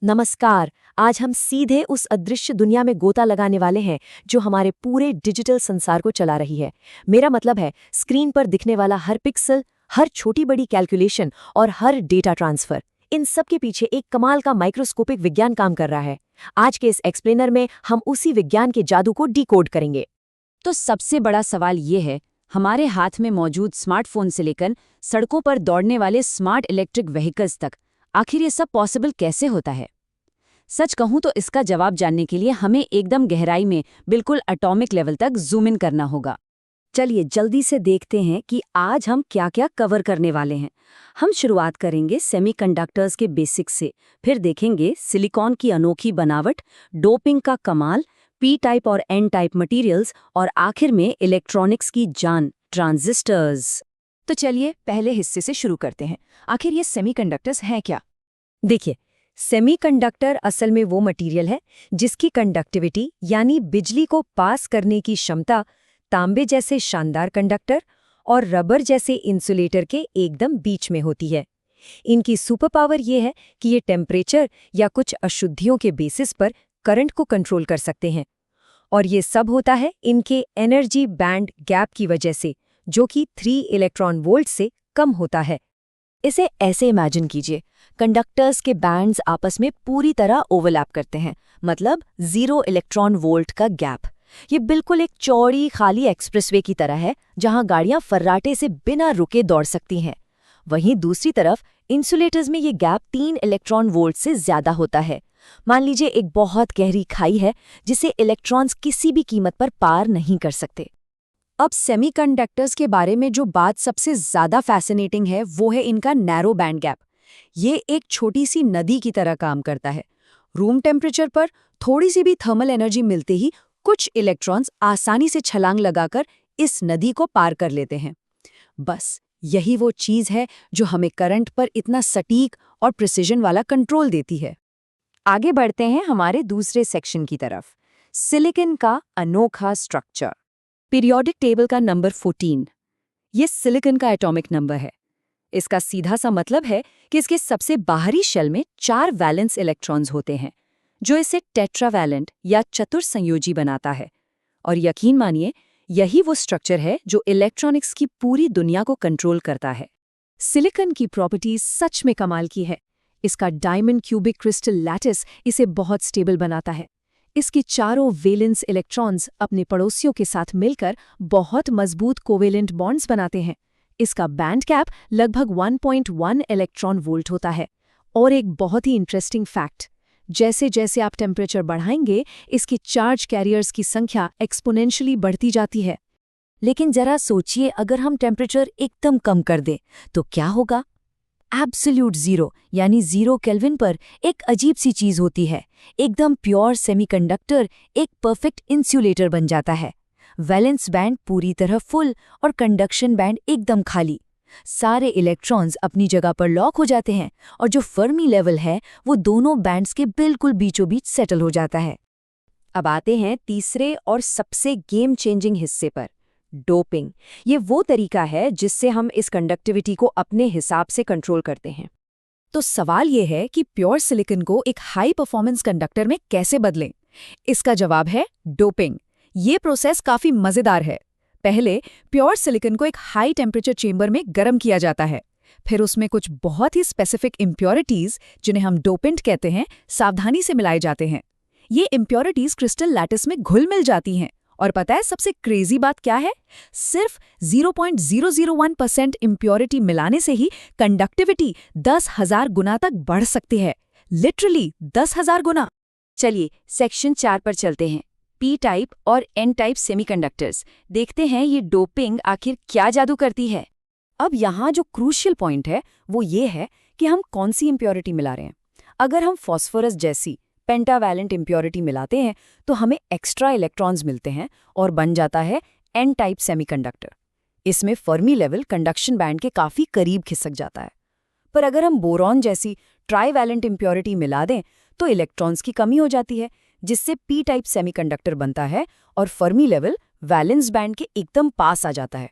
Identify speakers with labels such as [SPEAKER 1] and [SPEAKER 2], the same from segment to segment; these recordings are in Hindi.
[SPEAKER 1] नमस्कार। आज हम सीधे उस अदृश्य दुनिया में गोता लगाने वाले हैं जो हमारे पूरे डिजिटल संसार को चला रही है। मेरा मतलब है स्क्रीन पर दिखने वाला हर पिक्सल, हर छोटी बड़ी कैलकुलेशन और हर डेटा ट्रांसफर। इन सब के पीछे एक कमाल का माइक्रोस्कोपिक विज्ञान काम कर रहा है। आज के इस एक्सप्लेनर में हम उसी विज्ञान के जादू को डिकोड करेंगे।
[SPEAKER 2] तो सबसे बड़ा सवाल ये है, हमारे हाथ में मौजूद स्मार्टफोन से लेकर सड़कों पर दौड़ने वाले स्मार्ट इलेक्ट्रिक व्हीकल्स तक, आखिर ये सब पॉसिबल कैसे होता है? सच कहूं तो इसका जवाब जानने के लिए हमें एकदम गहराई में, बिल्कुल एटॉमिक लेवल तक जूम इन करना होगा।
[SPEAKER 1] चलिए जल्दी से देखते हैं कि आज हम क्या क्या कवर करने वाले हैं। हम शुरुआत करेंगे सेमीकंडक्टर्स के बेसिक्स से, फिर देखेंगे सिलिकॉन की अनोखी बनावट, डोपिंग का कमाल, पी टाइप और एन टाइप मटेरियल्स और आखिर में इलेक्ट्रॉनिक्स की जान, ट्रांजिस्टर्स।
[SPEAKER 2] तो चलिए पहले हिस्से से शुरू करते हैं। आखिर ये सेमीकंडक्टर्स हैं क्या?
[SPEAKER 1] देखिए, सेमीकंडक्टर असल में वो मटेरियल है जिसकी कंडक्टिविटी यानी बिजली को पास करने की क्षमता तांबे जैसे शानदार कंडक्टर और रबर जैसे इंसुलेटर के एकदम बीच में होती है। इनकी सुपर पावर ये है कि ये टेम्परेचर या कुछ अशुद्धियों के बेसिस पर करंट को कंट्रोल कर सकते हैं। और ये सब होता है इनके एनर्जी बैंड गैप की वजह से, जो कि 3 इलेक्ट्रॉन वोल्ट से कम होता है। इसे ऐसे इमेजिन कीजिए, कंडक्टर्स के बैंड्स आपस में पूरी तरह ओवरलैप करते हैं, मतलब 0 इलेक्ट्रॉन वोल्ट का गैप। ये बिल्कुल एक चौड़ी खाली एक्सप्रेसवे की तरह है जहां गाड़ियां फर्राटे से बिना रुके दौड़ सकती हैं। वहीं दूसरी तरफ इंसुलेटर्स में ये गैप 3 इलेक्ट्रॉन वोल्ट से ज्यादा होता है। मान लीजिए एक बहुत गहरी खाई है जिसे इलेक्ट्रॉन्स किसी भी कीमत पर पार नहीं कर सकते। अब सेमीकंडक्टर्स के बारे में जो बात सबसे ज्यादा फैसिनेटिंग है वो है इनका नैरो बैंड गैप। ये एक छोटी सी नदी की तरह काम करता है। रूम टेम्परेचर पर थोड़ी सी भी थर्मल एनर्जी मिलते ही कुछ इलेक्ट्रॉन्स आसानी से छलांग लगाकर इस नदी को पार कर लेते हैं। बस यही वो चीज है जो हमें करंट पर इतना सटीक और प्रिसिजन वाला कंट्रोल देती है। आगे बढ़ते हैं हमारे दूसरे सेक्शन की तरफ, सिलिकॉन का अनोखा स्ट्रक्चर। पीरियोडिक टेबल का नंबर 14, ये सिलिकॉन का एटॉमिक नंबर है। इसका सीधा सा मतलब है कि इसके सबसे बाहरी शेल में 4 वैलेंस इलेक्ट्रॉन्स होते हैं, जो इसे टेट्रावैलेंट या चतुर्संयोजी बनाता है। और यकीन मानिए, यही वो स्ट्रक्चर है जो इलेक्ट्रॉनिक्स की पूरी दुनिया को कंट्रोल करता है। सिलिकॉन की प्रॉपर्टीज सच में कमाल की है। इसका डायमंड क्यूबिक क्रिस्टल लैटिस इसे बहुत स्टेबल बनाता है। इसके चारों वेलेंस इलेक्ट्रॉन्स अपने पड़ोसियों के साथ मिलकर बहुत मजबूत कोवेलेंट बॉन्ड्स बनाते हैं। इसका बैंड गैप लगभग 1.1 इलेक्ट्रॉन वोल्ट होता है। और एक बहुत ही इंटरेस्टिंग फैक्ट, जैसे जैसे आप टेम्परेचर बढ़ाएंगे, इसके चार्ज कैरियर्स की संख्या एक्सपोनेंशियली बढ़ती जाती है। लेकिन जरा सोचिए, अगर हम टेम्परेचर एकदम कम कर दें तो क्या होगा? एब्सोल्यूट जीरो यानी 0 केल्विन पर एक अजीब सी चीज होती है। एकदम प्योर सेमीकंडक्टर एक परफेक्ट इंसुलेटर बन जाता है। वैलेंस बैंड पूरी तरह फुल और कंडक्शन बैंड एकदम खाली। सारे इलेक्ट्रॉन्स अपनी जगह पर लॉक हो जाते हैं और जो फर्मी लेवल है वो दोनों बैंड्स के बिल्कुल बीचों बीच सेटल हो जाता है। अब आते हैं तीसरे और सबसे गेम चेंजिंग हिस्से पर, डोपिंग। ये वो तरीका है जिससे हम इस कंडक्टिविटी को अपने हिसाब से कंट्रोल करते हैं। तो सवाल ये है कि प्योर सिलिकॉन को एक हाई परफॉर्मेंस कंडक्टर में कैसे बदलें? इसका जवाब है डोपिंग। ये प्रोसेस काफी मजेदार है। पहले प्योर सिलिकॉन को एक हाई टेम्परेचर चेंबर में गर्म किया जाता है। फिर उसमें कुछ बहुत ही स्पेसिफिक इम्प्योरिटीज, जिन्हें हम डोपेंट कहते हैं, सावधानी से मिलाए जाते हैं। ये इम्प्योरिटीज क्रिस्टल लैटिस में घुल मिल जाती हैं। और पता है सबसे क्रेजी बात क्या है? सिर्फ 0.001% इम्प्योरिटी मिलाने से ही कंडक्टिविटी 10,000 गुना तक बढ़ सकती है। लिटरली 10,000 गुना।
[SPEAKER 2] चलिए सेक्शन 4 पर चलते हैं, पी टाइप और एन टाइप सेमीकंडक्टर्स। देखते हैं ये डोपिंग आखिर क्या जादू करती है।
[SPEAKER 1] अब यहाँ जो क्रूशियल पॉइंट है वो ये है कि हम कौन सी इम्प्योरिटी मिला रहे हैं। अगर हम फॉस्फोरस जैसी पेंटावैलेंट इम्प्योरिटी मिलाते हैं तो हमें एक्स्ट्रा इलेक्ट्रॉन्स मिलते हैं और बन जाता है एन टाइप सेमीकंडक्टर। इसमें फर्मी लेवल कंडक्शन बैंड के काफी करीब खिसक जाता है। पर अगर हम बोरॉन जैसी ट्राईवैलेंट इम्प्योरिटी मिला दें तो इलेक्ट्रॉन्स की कमी हो जाती है, जिससे पी टाइप सेमीकंडक्टर बनता है और फर्मी लेवल वैलेंस बैंड के एकदम पास आ जाता है।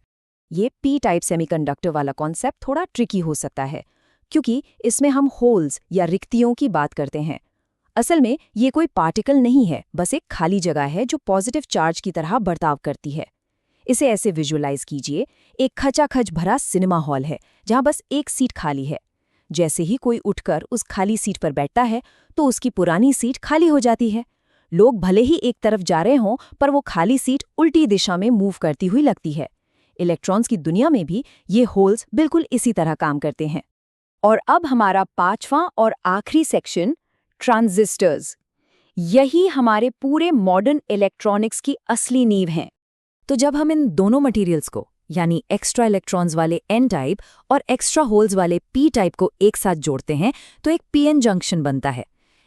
[SPEAKER 1] ये पी टाइप सेमीकंडक्टर वाला कॉन्सेप्ट थोड़ा ट्रिकी हो सकता है, क्योंकि इसमें हम होल्स या रिक्तियों की बात करते हैं।
[SPEAKER 2] असल में ये कोई पार्टिकल नहीं है, बस एक खाली जगह है जो पॉजिटिव चार्ज की तरह बर्ताव करती है। इसे ऐसे विजुअलाइज कीजिए, एक खचाखच भरा सिनेमा हॉल है जहां बस एक सीट खाली है। जैसे ही कोई उठकर उस खाली सीट पर बैठता है तो उसकी पुरानी सीट खाली हो जाती है। लोग भले ही एक तरफ जा रहे हों, पर वो खाली सीट उल्टी दिशा में मूव करती हुई लगती है। इलेक्ट्रॉन्स की दुनिया में भी ये होल्स बिल्कुल इसी तरह काम करते हैं। और अब हमारा पांचवां और आखिरी सेक्शन, ट्रांजिस्टर्स। यही हमारे पूरे मॉडर्न इलेक्ट्रॉनिक्स की असली नींव हैं। तो जब हम इन दोनों मटेरियल्स को, यानी एक्स्ट्रा इलेक्ट्रॉन्स वाले एन टाइप और एक्स्ट्रा होल्स वाले पी टाइप को एक साथ जोड़ते हैं तो एक पीएन जंक्शन बनता है।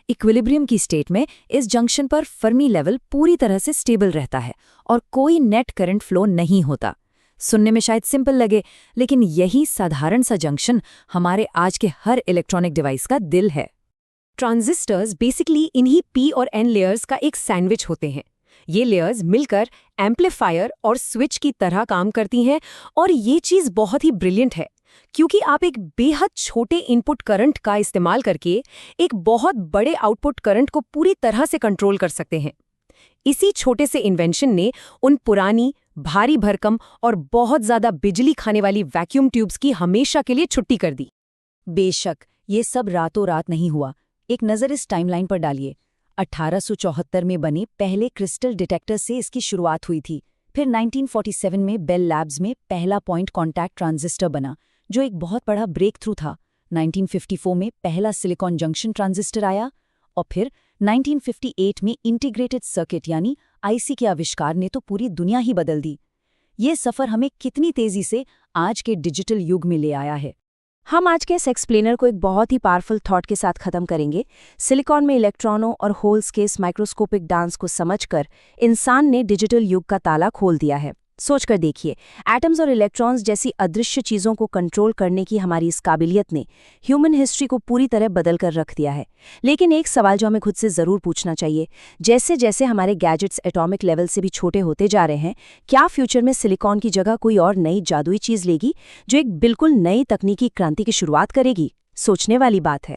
[SPEAKER 2] इक्विलिब्रियम की स्टेट में इस जंक्शन पर फर्मी लेवल पूरी तरह से स्टेबल रहता है और कोई नेट करंट फ्लो नहीं होता। सुनने में शायद सिंपल लगे, लेकिन यही साधारण सा जंक्शन हमारे आज के हर इलेक्ट्रॉनिक डिवाइस का दिल है।
[SPEAKER 1] ट्रांजिस्टर्स बेसिकली इन्हीं पी और एन लेयर्स का एक सैंडविच होते हैं। ये लेयर्स मिलकर एम्पलीफायर और स्विच की तरह काम करती हैं, और ये चीज़ बहुत ही ब्रिलियंट है क्योंकि आप एक बेहद छोटे इनपुट करंट का इस्तेमाल करके एक बहुत बड़े आउटपुट करंट को पूरी तरह से कंट्रोल कर सकते हैं। इसी छोटे से इन्वेंशन ने उन पुरानी, भारी भरकम और बहुत ज़्यादा बिजली खाने वाली वैक्यूम ट्यूब्स की हमेशा के लिए छुट्टी कर दी।
[SPEAKER 2] बेशक ये सब रातों रात नहीं हुआ। एक नज़र इस टाइमलाइन पर डालिए। 1874 में बने पहले क्रिस्टल डिटेक्टर से इसकी शुरुआत हुई थी। फिर 1947 में बेल लैब्स में पहला पॉइंट कॉन्टैक्ट ट्रांजिस्टर बना, जो एक बहुत बड़ा ब्रेक थ्रू था। 1954 में पहला सिलिकॉन जंक्शन ट्रांजिस्टर आया, और फिर 1958 में इंटीग्रेटेड सर्किट यानी आईसी के आविष्कार ने तो पूरी दुनिया ही बदल दी। ये सफ़र हमें कितनी तेज़ी से आज के डिजिटल युग में ले आया है। हम आज के इस एक्सप्लेनर को एक बहुत ही पावरफुल थॉट के साथ खत्म करेंगे। सिलिकॉन में इलेक्ट्रॉनों और होल्स के इस माइक्रोस्कोपिक डांस को समझकर इंसान ने डिजिटल युग का ताला खोल दिया है। सोचकर देखिए, एटम्स और इलेक्ट्रॉन्स जैसी अदृश्य चीज़ों को कंट्रोल करने की हमारी इस काबिलियत ने ह्यूमन हिस्ट्री को पूरी तरह बदल कर रख दिया है। लेकिन एक सवाल जो हमें खुद से ज़रूर पूछना चाहिए, जैसे जैसे हमारे गैजेट्स एटॉमिक लेवल से भी छोटे होते जा रहे हैं, क्या फ्यूचर में सिलिकॉन की जगह कोई और नई जादुई चीज़ लेगी जो एक बिल्कुल नई तकनीकी क्रांति की शुरुआत करेगी? सोचने वाली बात है।